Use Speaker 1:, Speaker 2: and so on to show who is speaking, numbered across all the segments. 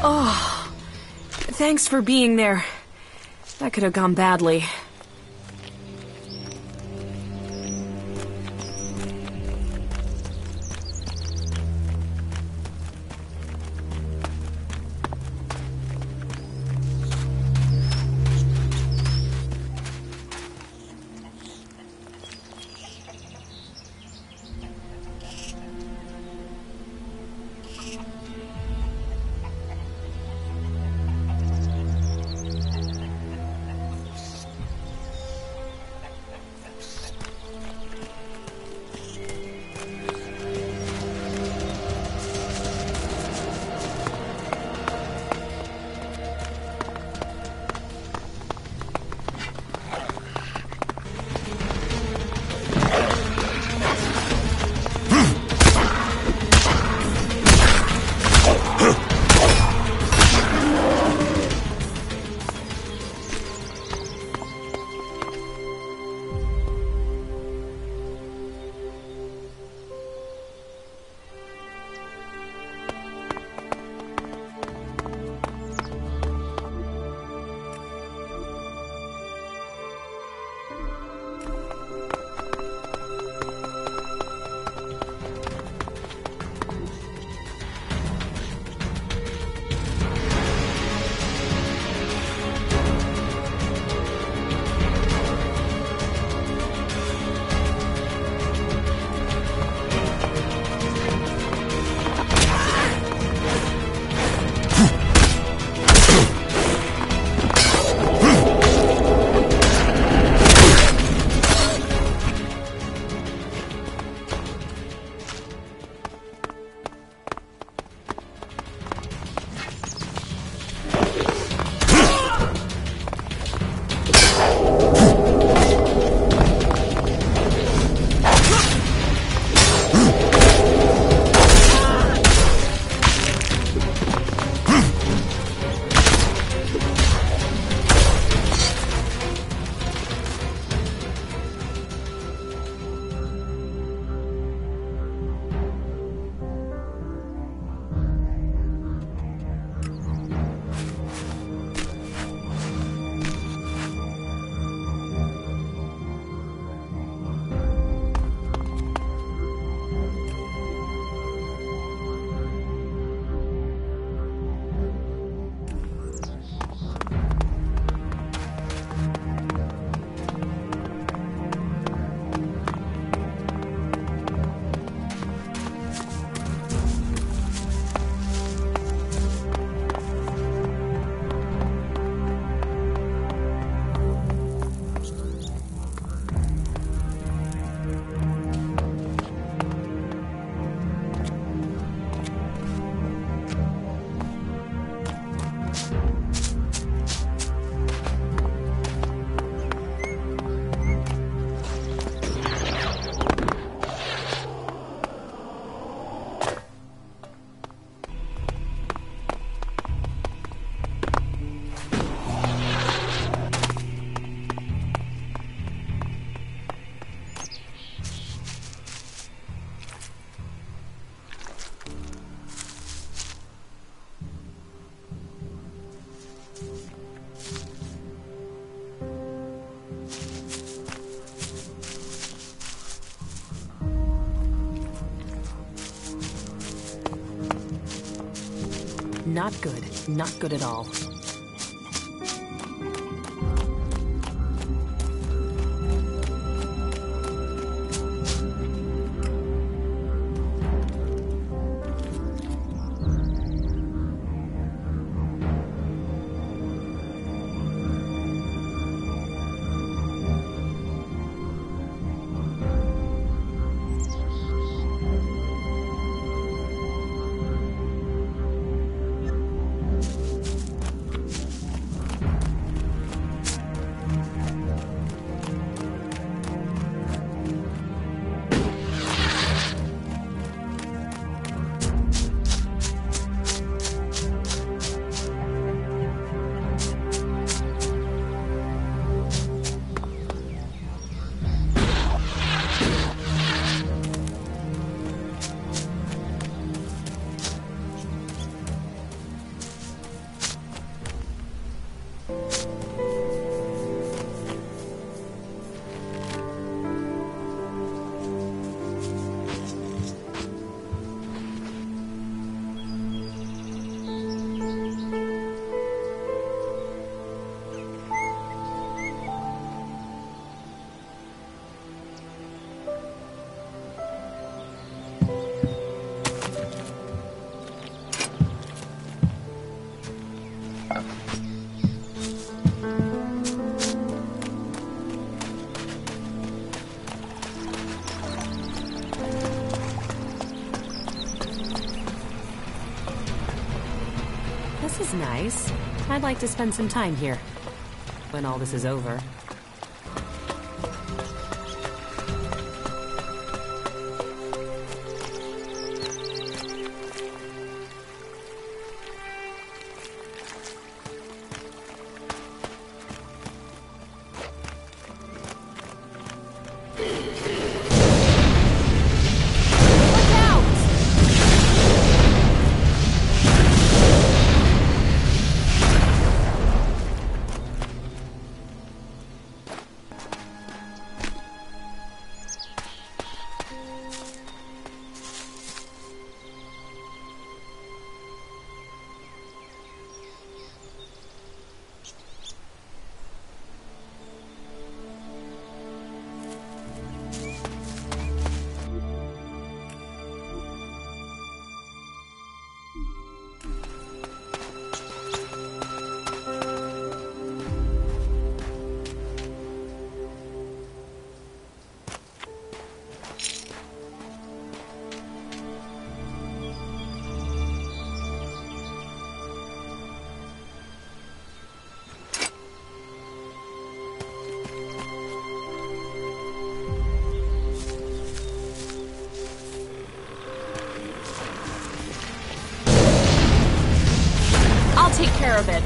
Speaker 1: Oh, thanks for being there. That could have gone badly. Not good. Not good at all. This is nice. I'd like to spend some time here. When all this is over. Take care of it.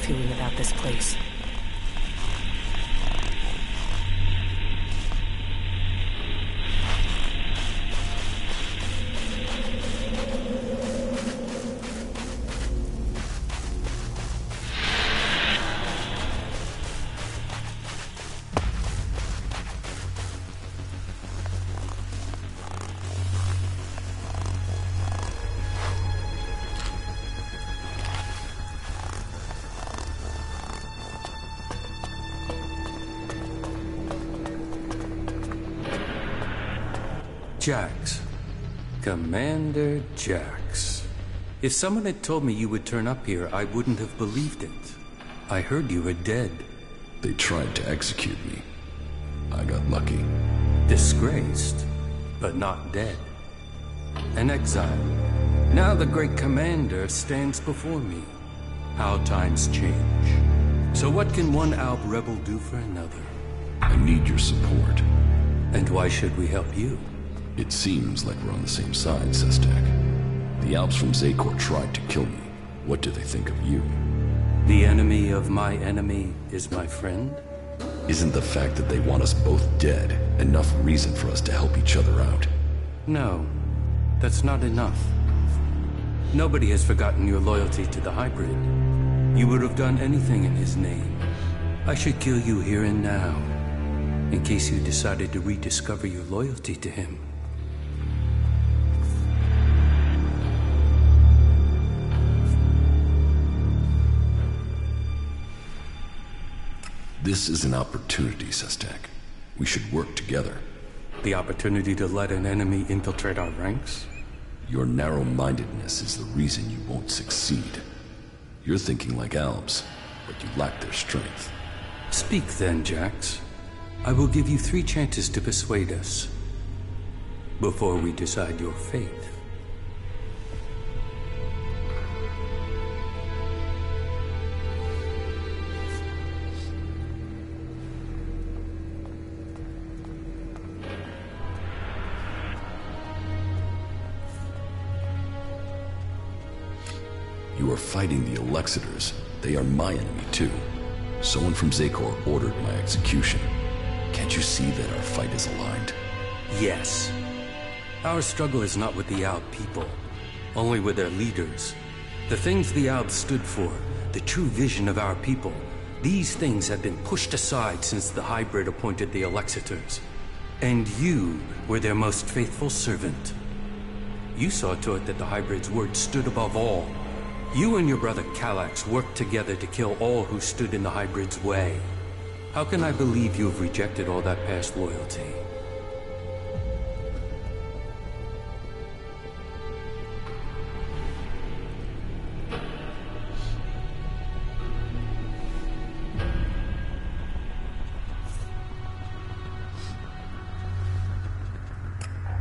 Speaker 1: feeling about this place.
Speaker 2: Jax. Commander Jax. If someone had told me you would turn up here, I wouldn't have believed it. I heard you were dead.
Speaker 3: They tried to execute me. I got lucky.
Speaker 2: Disgraced, but not dead. An exile. Now the great commander stands before me. How times change. So what can one Alb rebel do for another?
Speaker 3: I need your support.
Speaker 2: And why should we help you?
Speaker 3: It seems like we're on the same side, Sestak. The Alps from Zakor tried to kill me. What do they think of you?
Speaker 2: The enemy of my enemy is my friend?
Speaker 3: Isn't the fact that they want us both dead enough reason for us to help each other out?
Speaker 2: No, that's not enough. Nobody has forgotten your loyalty to the hybrid. You would have done anything in his name. I should kill you here and now, in case you decided to rediscover your loyalty to him.
Speaker 3: This is an opportunity, Sestak. We should work together.
Speaker 2: The opportunity to let an enemy infiltrate our ranks?
Speaker 3: Your narrow-mindedness is the reason you won't succeed. You're thinking like Albs, but you lack their strength.
Speaker 2: Speak then, Jax. I will give you 3 chances to persuade us, before we decide your fate.
Speaker 3: You are fighting the Alexiters. They are my enemy too. Someone from Zakor ordered my execution. Can't you see that our fight is aligned?
Speaker 2: Yes. Our struggle is not with the Alb people, only with their leaders. The things the Albs stood for, the true vision of our people, these things have been pushed aside since the hybrid appointed the Alexiters. And you were their most faithful servant. You saw to it that the hybrid's word stood above all. You and your brother Kallax worked together to kill all who stood in the hybrid's way. How can I believe you have rejected all that past loyalty?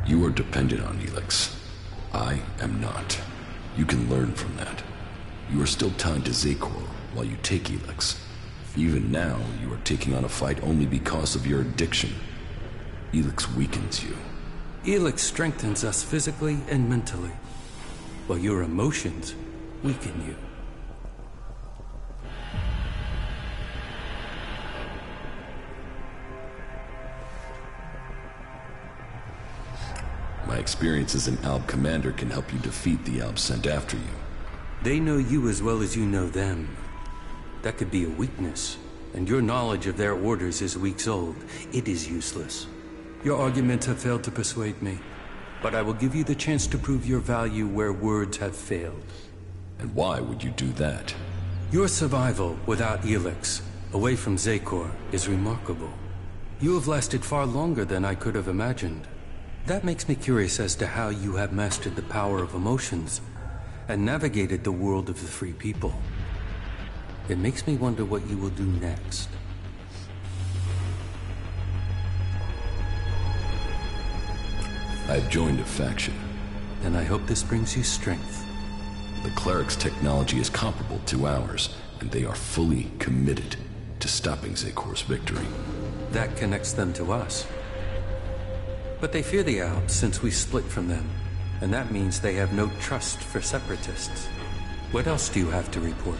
Speaker 3: You are dependent on Elex. I am not. You can learn from that. You are still tied to Zakor while you take Elex. Even now, you are taking on a fight only because of your addiction. Elex weakens you.
Speaker 2: Elex strengthens us physically and mentally, while your emotions weaken you.
Speaker 3: My experience as an Alb commander can help you defeat the Alb sent after you.
Speaker 2: They know you as well as you know them. That could be a weakness, and your knowledge of their orders is weeks old. It is useless. Your arguments have failed to persuade me, but I will give you the chance to prove your value where words have failed.
Speaker 3: And why would you do that?
Speaker 2: Your survival without Elex, away from Zakor, is remarkable. You have lasted far longer than I could have imagined. That makes me curious as to how you have mastered the power of emotions and navigated the world of the free people. It makes me wonder what you will do next.
Speaker 3: I've joined a faction.
Speaker 2: And I hope this brings you strength.
Speaker 3: The cleric's technology is comparable to ours, and they are fully committed to stopping Zakor's victory.
Speaker 2: That connects them to us. But they fear the Alps since we split from them, and that means they have no trust for separatists. What else do you have to report?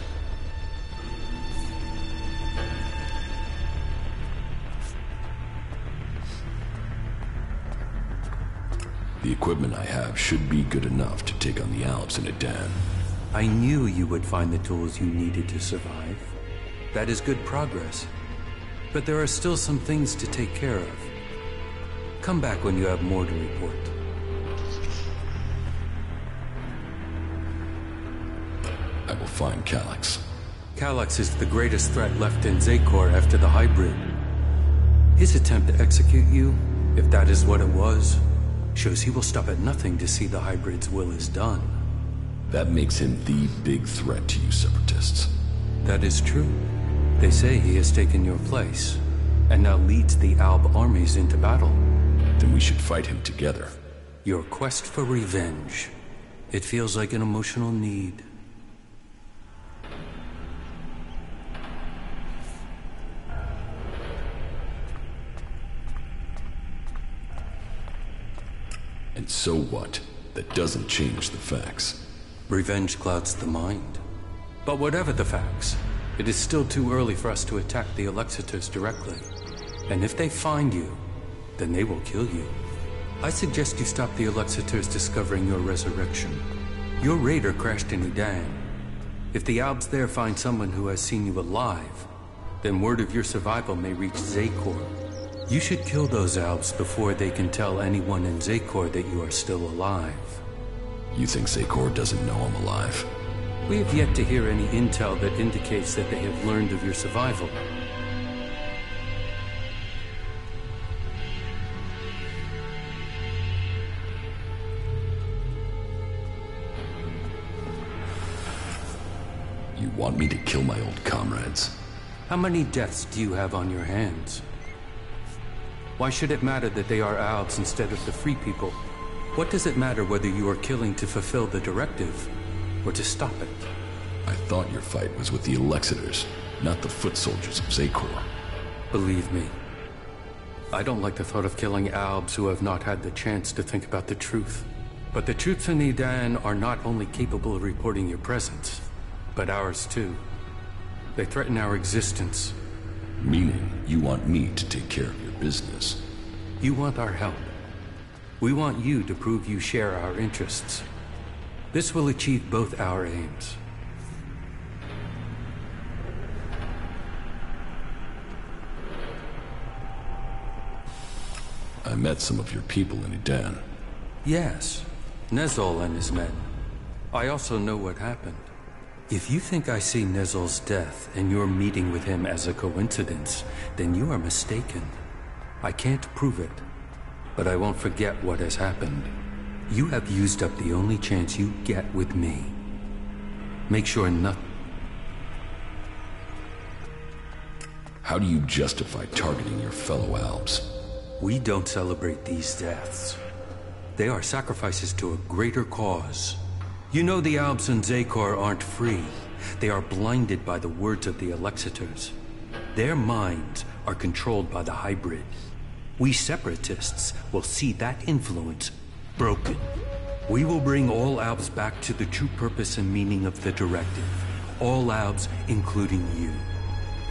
Speaker 3: The equipment I have should be good enough to take on the Alps in Adan.
Speaker 2: I knew you would find the tools you needed to survive. That is good progress. But there are still some things to take care of. Come back when you have more to report.
Speaker 3: I will find Calyx.
Speaker 2: Calyx is the greatest threat left in Zakor after the hybrid. His attempt to execute you, if that is what it was, shows he will stop at nothing to see the hybrid's will is done.
Speaker 3: That makes him the big threat to you separatists.
Speaker 2: That is true. They say he has taken your place, and now leads the Alb armies into battle.
Speaker 3: Then we should fight him together.
Speaker 2: Your quest for revenge. It feels like an emotional need.
Speaker 3: And so what? That doesn't change the facts.
Speaker 2: Revenge clouds the mind. But whatever the facts, it is still too early for us to attack the Alexiters directly. And if they find you, then they will kill you. I suggest you stop the Alexiters discovering your resurrection. Your raider crashed in Udan. If the Albs there find someone who has seen you alive, then word of your survival may reach Zakor. You should kill those Albs before they can tell anyone in Zakor that you are still alive.
Speaker 3: You think Zakor doesn't know I'm alive?
Speaker 2: We have yet to hear any intel that indicates that they have learned of your survival.
Speaker 3: You want me to kill my old comrades?
Speaker 2: How many deaths do you have on your hands? Why should it matter that they are Albs instead of the Free People? What does it matter whether you are killing to fulfill the directive, or to stop it?
Speaker 3: I thought your fight was with the Alexiters, not the foot soldiers of Zakor.
Speaker 2: Believe me, I don't like the thought of killing Albs who have not had the chance to think about the truth. But the troops in Edan are not only capable of reporting your presence, but ours too. They threaten our existence.
Speaker 3: Meaning, you want me to take care of your business.
Speaker 2: You want our help. We want you to prove you share our interests. This will achieve both our aims.
Speaker 3: I met some of your people in Edan.
Speaker 2: Yes, Nezol and his men. I also know what happened. If you think I see Nezol's death and your meeting with him as a coincidence, then you are mistaken. I can't prove it, but I won't forget what has happened. You have used up the only chance you get with me. Make sure nothing...
Speaker 3: How do you justify targeting your fellow Albs?
Speaker 2: We don't celebrate these deaths. They are sacrifices to a greater cause. You know the Albs in Zakor aren't free. They are blinded by the words of the Alexiters. Their minds are controlled by the hybrid. We separatists will see that influence broken. We will bring all Albs back to the true purpose and meaning of the directive. All Albs, including you.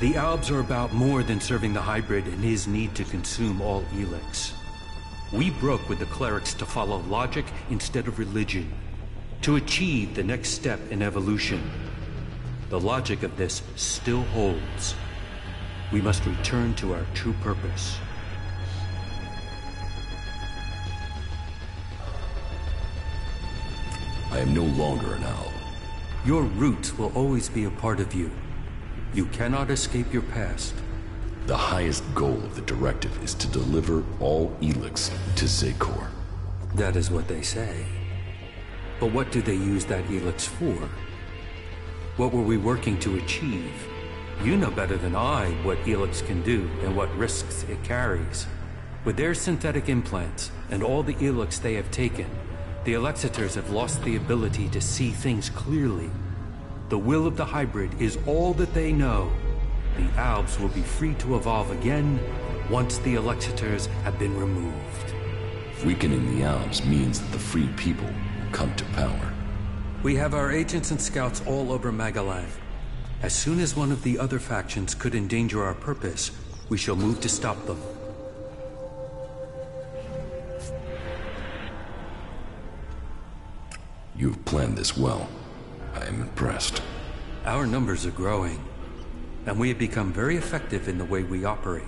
Speaker 2: The Albs are about more than serving the hybrid and his need to consume all Elex. We broke with the clerics to follow logic instead of religion, to achieve the next step in evolution. The logic of this still holds. We must return to our true purpose.
Speaker 3: I am no longer an Alb.
Speaker 2: Your roots will always be a part of you. You cannot escape your past.
Speaker 3: The highest goal of the directive is to deliver all Elex to Zakor.
Speaker 2: That is what they say. But what do they use that Elex for? What were we working to achieve? You know better than I what Elex can do and what risks it carries. With their synthetic implants and all the Elex they have taken, the Alexiters have lost the ability to see things clearly. The will of the hybrid is all that they know. The Albs will be free to evolve again once the Alexiters have been removed.
Speaker 3: Weakening the Albs means that the free people will come to power.
Speaker 2: We have our agents and scouts all over Magalan. As soon as one of the other factions could endanger our purpose, we shall move to stop them.
Speaker 3: You have planned this well. I am impressed.
Speaker 2: Our numbers are growing, and we have become very effective in the way we operate.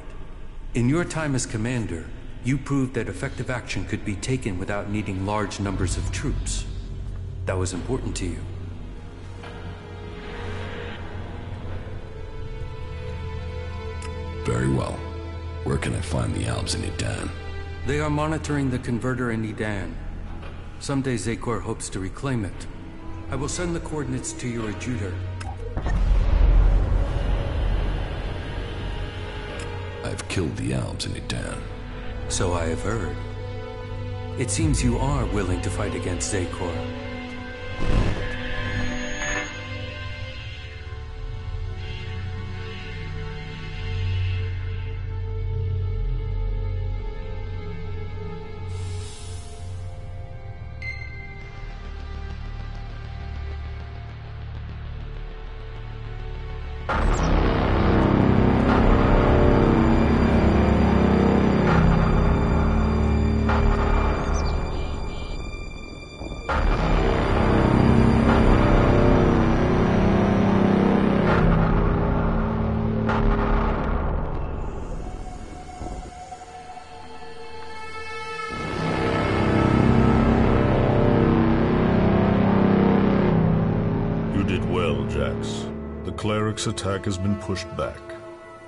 Speaker 2: In your time as commander, you proved that effective action could be taken without needing large numbers of troops. That was important to you.
Speaker 3: Very well. Where can I find the Albs in Edan?
Speaker 2: They are monitoring the converter in Edan. Someday Zakor hopes to reclaim it. I will send the coordinates to your adjutor.
Speaker 3: I've killed the Albs in Edan.
Speaker 2: So I have heard. It seems you are willing to fight against Zakor.
Speaker 4: Cleric's attack has been pushed back.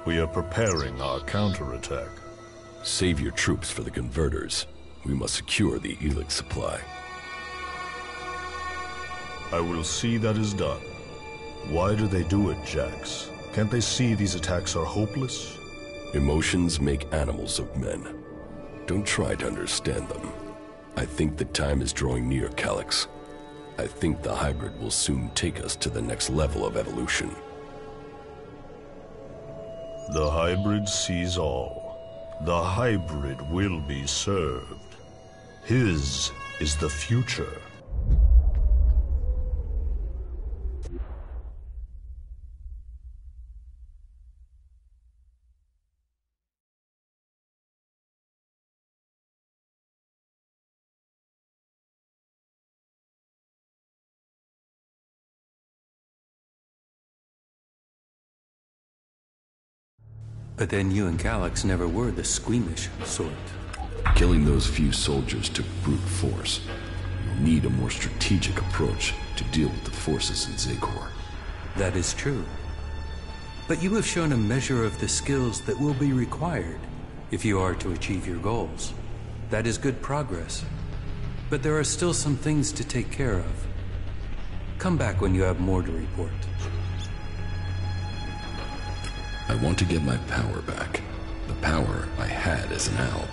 Speaker 4: We are preparing our counterattack.
Speaker 3: Save your troops for the converters. We must secure the Elex supply.
Speaker 4: I will see that is done. Why do they do it, Jax? Can't they see these attacks are hopeless?
Speaker 3: Emotions make animals of men. Don't try to understand them. I think the time is drawing near, Calyx. I think the hybrid will soon take us to the next level of evolution.
Speaker 4: The hybrid sees all. The hybrid will be served. His is the future.
Speaker 2: But then you and Calyx never were the squeamish sort.
Speaker 3: Killing those few soldiers took brute force. You'll need a more strategic approach to deal with the forces in Zakor.
Speaker 2: That is true. But you have shown a measure of the skills that will be required if you are to achieve your goals. That is good progress. But there are still some things to take care of. Come back when you have more to report.
Speaker 3: I want to get my power back. The power I had as an Alb.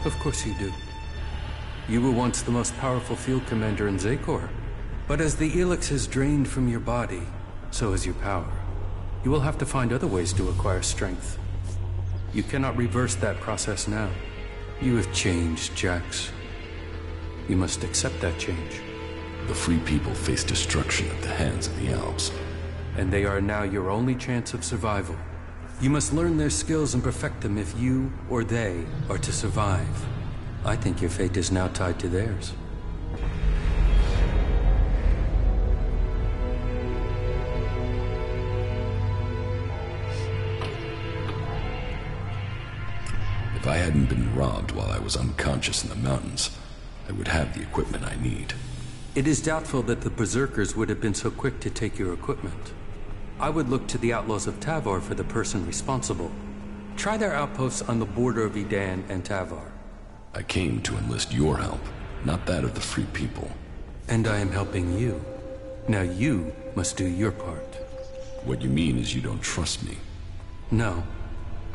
Speaker 2: Of course you do. You were once the most powerful field commander in Zakor. But as the Elex has drained from your body, so has your power. You will have to find other ways to acquire strength. You cannot reverse that process now. You have changed, Jax. You must accept that change.
Speaker 3: The free people face destruction at the hands of the Albs.
Speaker 2: And they are now your only chance of survival. You must learn their skills and perfect them if you or they are to survive. I think your fate is now tied to theirs.
Speaker 3: If I hadn't been robbed while I was unconscious in the mountains, I would have the equipment I need.
Speaker 2: It is doubtful that the Berserkers would have been so quick to take your equipment. I would look to the Outlaws of Tavar for the person responsible. Try their outposts on the border of Edan and Tavar.
Speaker 3: I came to enlist your help, not that of the free people.
Speaker 2: And I am helping you. Now you must do your part.
Speaker 3: What you mean is you don't trust me?
Speaker 2: No,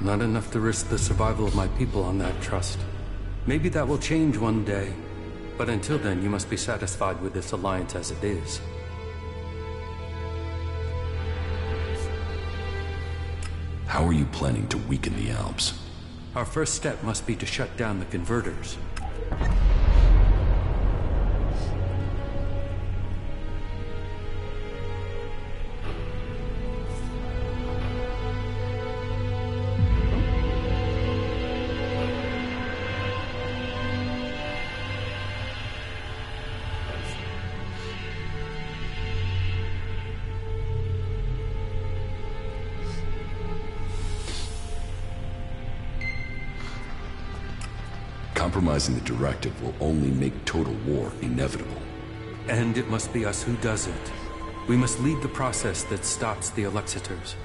Speaker 2: not enough to risk the survival of my people on that trust. Maybe that will change one day, but until then you must be satisfied with this alliance as it is.
Speaker 3: How are you planning to weaken the Albs?
Speaker 2: Our first step must be to shut down the converters.
Speaker 3: Compromising the directive will only make total war inevitable.
Speaker 2: And it must be us who does it. We must lead the process that stops the Alexiters.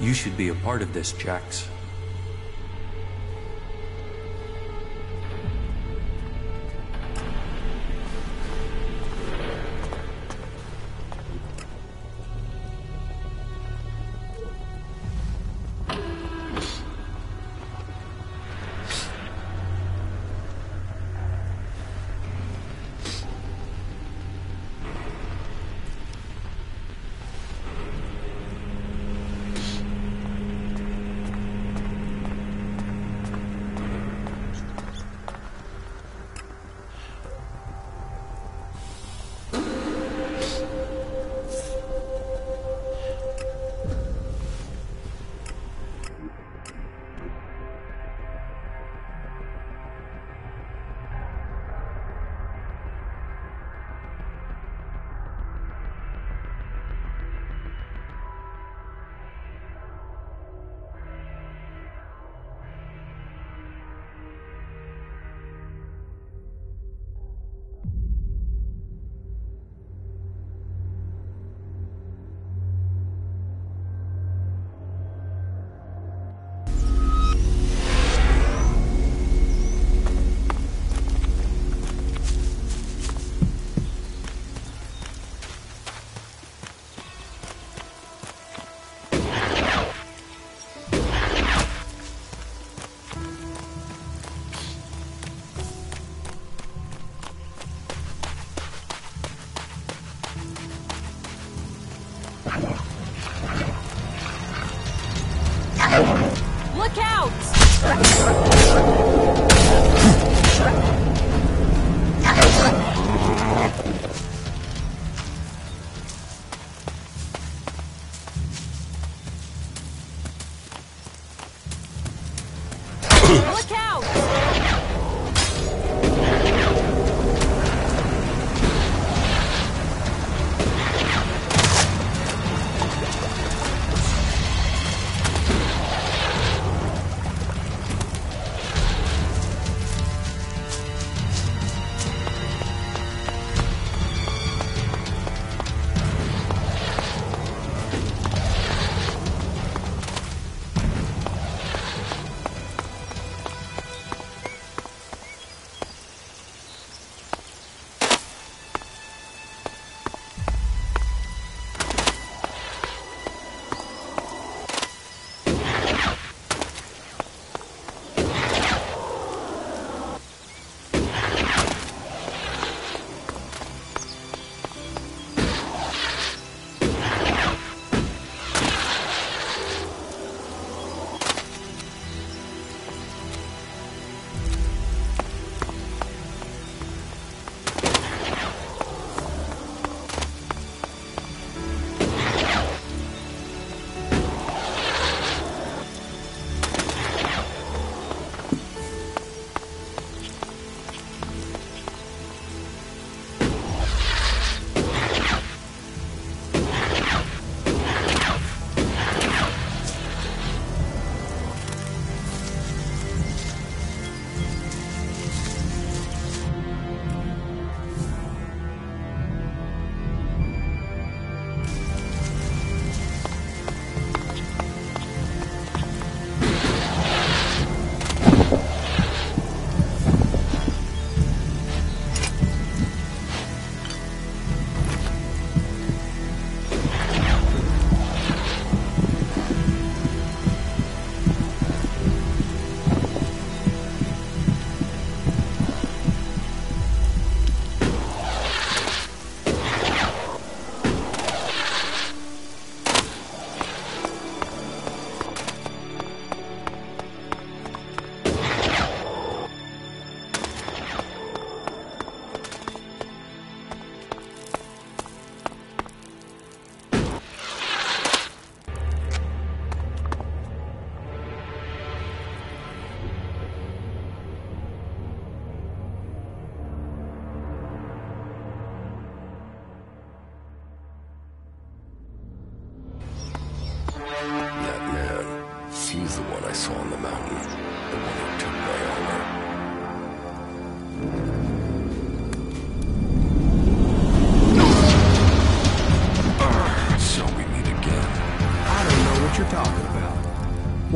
Speaker 2: You should be a part of this, Jax.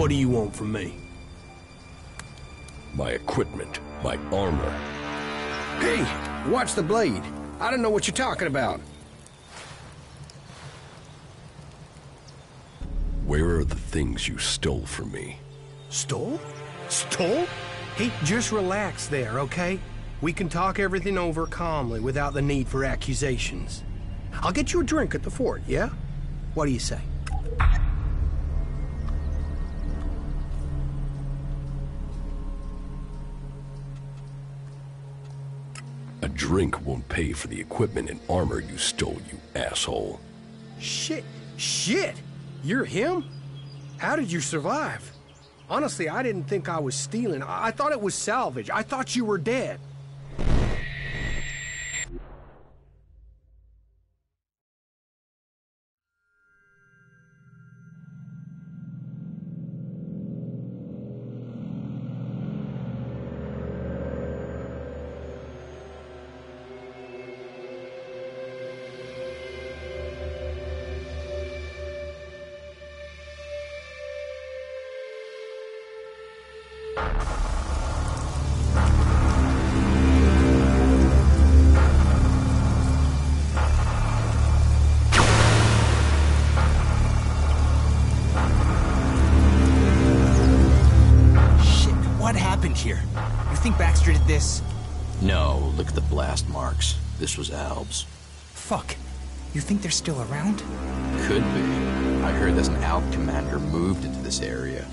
Speaker 5: What do you want from me?
Speaker 3: My equipment, my armor.
Speaker 5: Hey, watch the blade. I don't know what you're talking about.
Speaker 3: Where are the things you stole from me?
Speaker 5: Stole? Stole? Hey, just relax there, okay? We can talk everything over calmly without the need for accusations. I'll get you a drink at the fort, yeah? What do you say?
Speaker 3: A drink won't pay for the equipment and armor you stole, you asshole.
Speaker 5: Shit! You're him? How did you survive? Honestly, I didn't think I was stealing. I thought it was salvage. I thought you were dead.
Speaker 6: Here. You think Baxter did this?
Speaker 7: No, look at the blast marks. This was Alb's.
Speaker 6: Fuck. You think they're still around?
Speaker 7: Could be. I heard there's an Alb commander moved into this area.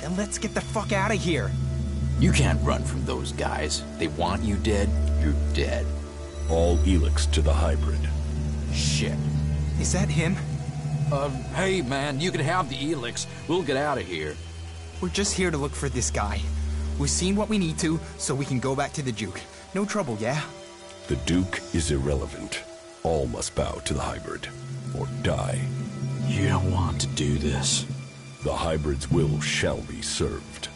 Speaker 6: Then let's get the fuck out of here.
Speaker 7: You can't run from those guys. They want you dead, you're dead.
Speaker 3: All Elex to the hybrid.
Speaker 7: Shit.
Speaker 6: Is that him?
Speaker 7: Hey man, you can have the Elex. We'll get out of here.
Speaker 6: We're just here to look for this guy. We've seen what we need to, so we can go back to the Duke. No trouble, yeah?
Speaker 3: The Duke is irrelevant. All must bow to the hybrid, or die.
Speaker 7: You don't want to do this.
Speaker 3: The hybrid's will shall be served.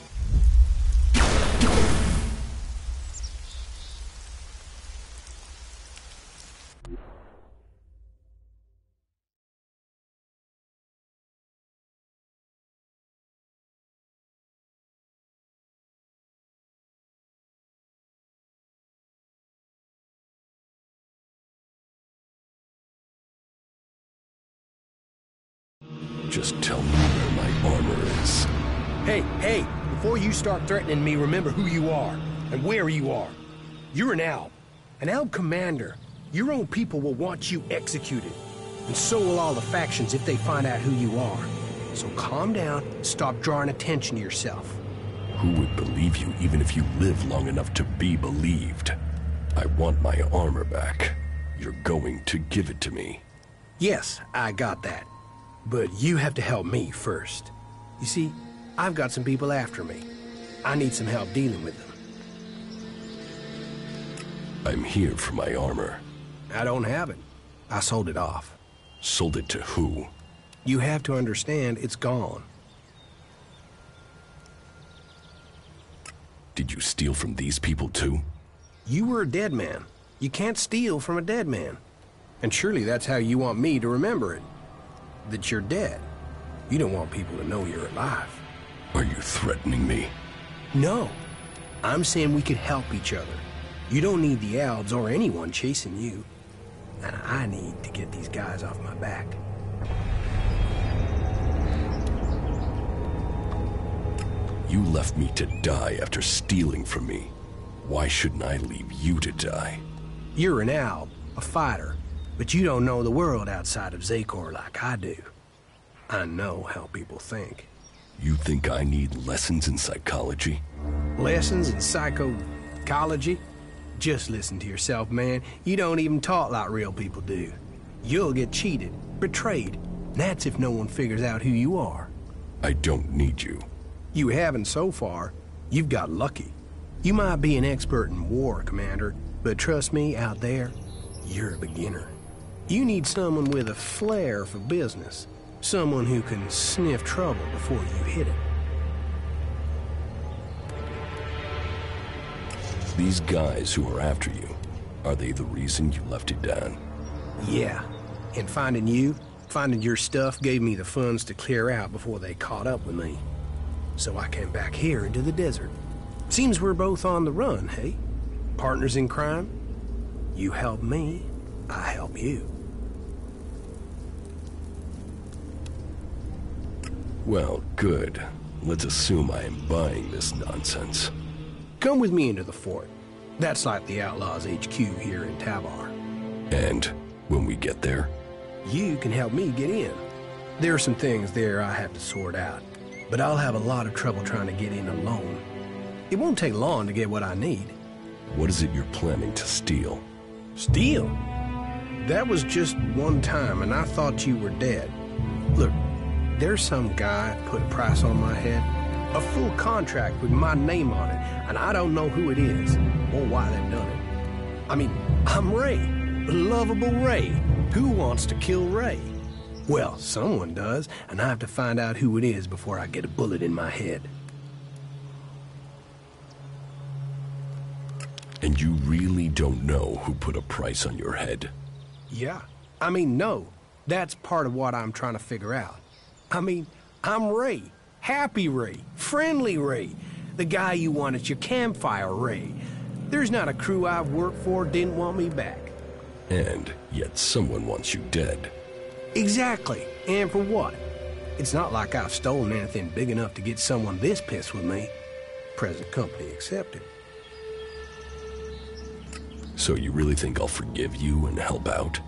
Speaker 3: Just tell me where my armor is.
Speaker 5: Hey, before you start threatening me, remember who you are and where you are. You're an Alb. An Alb commander. Your own people will want you executed. And so will all the factions if they find out who you are. So calm down and stop drawing attention to yourself.
Speaker 3: Who would believe you even if you live long enough to be believed? I want my armor back. You're going to give it to me.
Speaker 5: Yes, I got that. But you have to help me first. You see, I've got some people after me. I need some help dealing with them.
Speaker 3: I'm here for my armor.
Speaker 5: I don't have it. I sold it off.
Speaker 3: Sold it to who?
Speaker 5: You have to understand it's gone.
Speaker 3: Did you steal from these people too?
Speaker 5: You were a dead man. You can't steal from a dead man. And surely that's how you want me to remember it. That you're dead. You don't want people to know you're alive.
Speaker 3: Are you threatening me?
Speaker 5: No. I'm saying we could help each other. You don't need the Albs or anyone chasing you. And I need to get these guys off my back.
Speaker 3: You left me to die after stealing from me. Why shouldn't I leave you to die?
Speaker 5: You're an Alb, a fighter. But you don't know the world outside of Zakor like I do. I know how people think.
Speaker 3: You think I need lessons in psychology?
Speaker 5: Lessons in psychology? Just listen to yourself, man. You don't even talk like real people do. You'll get cheated, betrayed. That's if no one figures out who you are.
Speaker 3: I don't need you.
Speaker 5: You haven't so far. You've got lucky. You might be an expert in war, Commander, but trust me, out there, you're a beginner. You need someone with a flair for business. Someone who can sniff trouble before you hit it.
Speaker 3: These guys who are after you, are they the reason you left it down?
Speaker 5: Yeah. And finding your stuff gave me the funds to clear out before they caught up with me. so I came back here into the desert. Seems we're both on the run, hey? Partners in crime? You help me, I help you.
Speaker 3: Well, good. Let's assume I am buying this nonsense.
Speaker 5: Come with me into the fort. That's like the Outlaws HQ here in Tabar.
Speaker 3: And when we get there?
Speaker 5: You can help me get in. There are some things there I have to sort out, but I'll have a lot of trouble trying to get in alone. It won't take long to get what I need.
Speaker 3: What is it you're planning to steal?
Speaker 5: Steal? That was just one time, and I thought you were dead. Look, there's some guy put a price on my head. A full contract with my name on it, and I don't know who it is or why they've done it. I mean, I'm Ray, lovable Ray. Who wants to kill Ray? Well, someone does, and I have to find out who it is before I get a bullet in my head.
Speaker 3: And you really don't know who put a price on your head?
Speaker 5: Yeah. I mean, no. That's part of what I'm trying to figure out. I mean, I'm Ray. Happy Ray. Friendly Ray. The guy you want at your campfire, Ray. There's not a crew I've worked for didn't want me back.
Speaker 3: And yet someone wants you dead.
Speaker 5: Exactly. And for what? It's not like I've stolen anything big enough to get someone this pissed with me. Present company accepted.
Speaker 3: So you really think I'll forgive you and help out?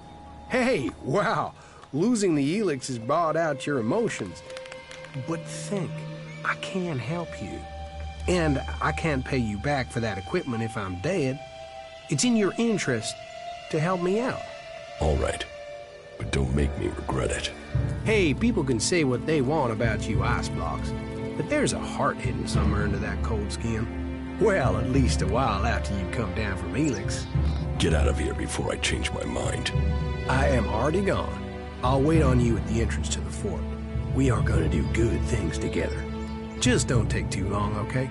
Speaker 5: Hey, wow. Losing the Elex has brought out your emotions. But think, I can help you. And I can't pay you back for that equipment if I'm dead. It's in your interest to help me out.
Speaker 3: All right. But don't make me regret it.
Speaker 5: Hey, people can say what they want about you ice blocks, but there's a heart hidden somewhere under that cold skin. Well, at least a while after you come down from Elex.
Speaker 3: Get out of here before I change my mind.
Speaker 5: I am already gone. I'll wait on you at the entrance to the fort. We are going to do good things together. Just don't take too long, okay?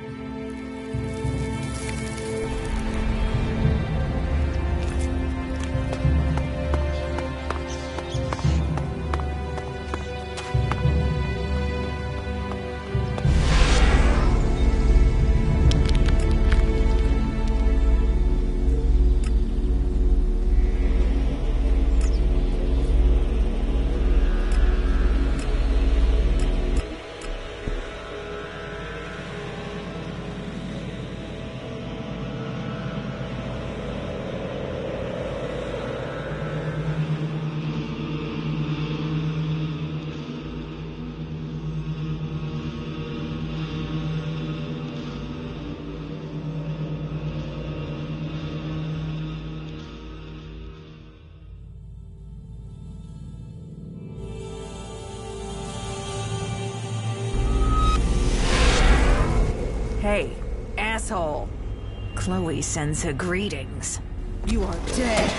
Speaker 1: Hey, asshole. Chloe sends her greetings. You are dead.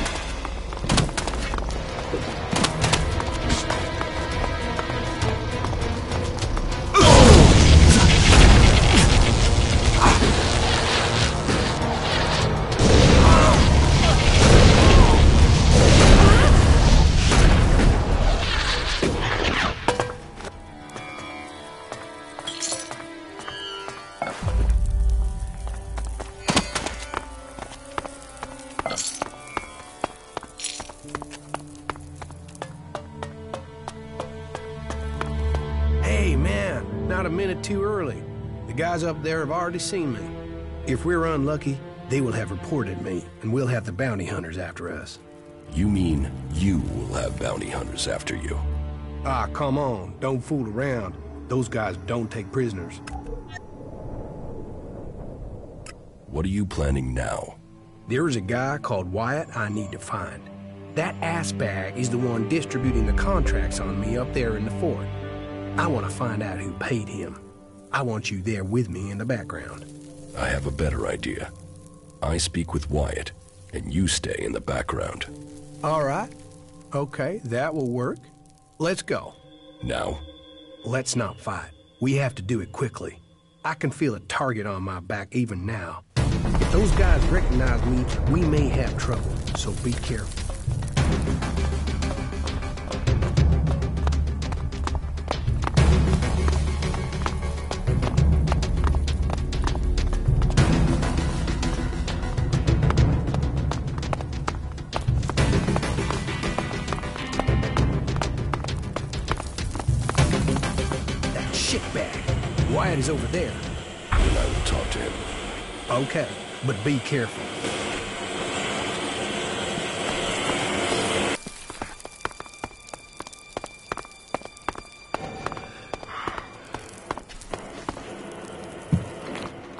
Speaker 5: Hey, man, not a minute too early. The guys up there have already seen me. If we're unlucky, they will have reported me, and we'll have the bounty hunters after us.
Speaker 3: You mean you will have bounty hunters after you?
Speaker 5: Ah, come on, don't fool around. Those guys don't take prisoners.
Speaker 3: What are you planning now?
Speaker 5: There is a guy called Wyatt I need to find. That ass bag is the one distributing the contracts on me up there in the fort. I want to find out who paid him. I want you there with me in the background.
Speaker 3: I have a better idea. I speak with Wyatt, and you stay in the background.
Speaker 5: All right. Okay, that will work. Let's go.
Speaker 3: Now?
Speaker 5: Let's not fight. We have to do it quickly. I can feel a target on my back even now. If those guys recognize me, we may have trouble, so be careful. shitbag. Wyatt is over there.
Speaker 3: Then I will talk to him.
Speaker 5: Okay, but be careful.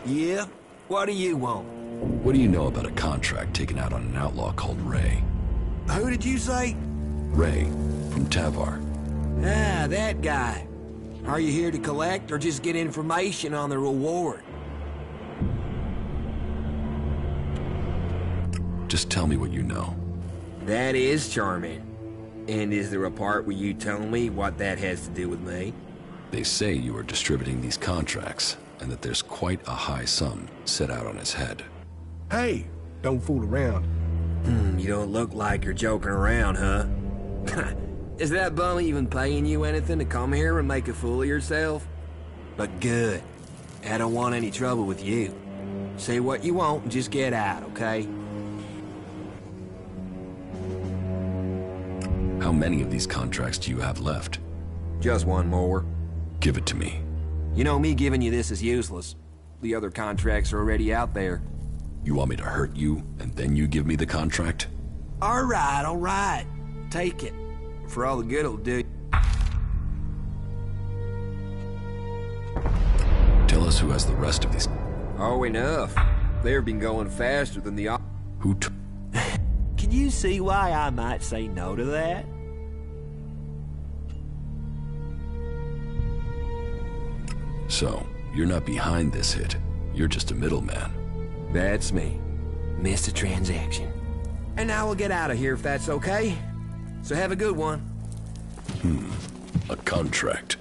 Speaker 8: Yeah? What do you want?
Speaker 3: What do you know about a contract taken out on an outlaw called Ray?
Speaker 8: Who did you say?
Speaker 3: Ray, from Tavar.
Speaker 8: Ah, that guy. Are you here to collect or just get information on the reward?
Speaker 3: Just tell me what you know.
Speaker 8: That is charming. And is there a part where you tell me what that has to do with me?
Speaker 3: They say you are distributing these contracts, and that there's quite a high sum set out on his head.
Speaker 5: Hey, don't fool around.
Speaker 8: You don't look like you're joking around, huh? Is that bum even paying you anything to come here and make a fool of yourself? But good. I don't want any trouble with you. Say what you want and just get out, okay?
Speaker 3: How many of these contracts do you have left?
Speaker 8: Just one more.
Speaker 3: Give it to me.
Speaker 8: You know, me giving you this is useless. The other contracts are already out there.
Speaker 3: You want me to hurt you, and then you give me the contract?
Speaker 8: All right. Take it. For all the good it'll do.
Speaker 3: Tell us who has the rest of these.
Speaker 8: Oh, enough. They've been going faster than the...
Speaker 3: Who
Speaker 8: Can you see why I might say no to that?
Speaker 3: So, you're not behind this hit. You're just a middleman.
Speaker 8: That's me. Missed a transaction. And now we'll get out of here if that's okay. So have a good one.
Speaker 3: A contract.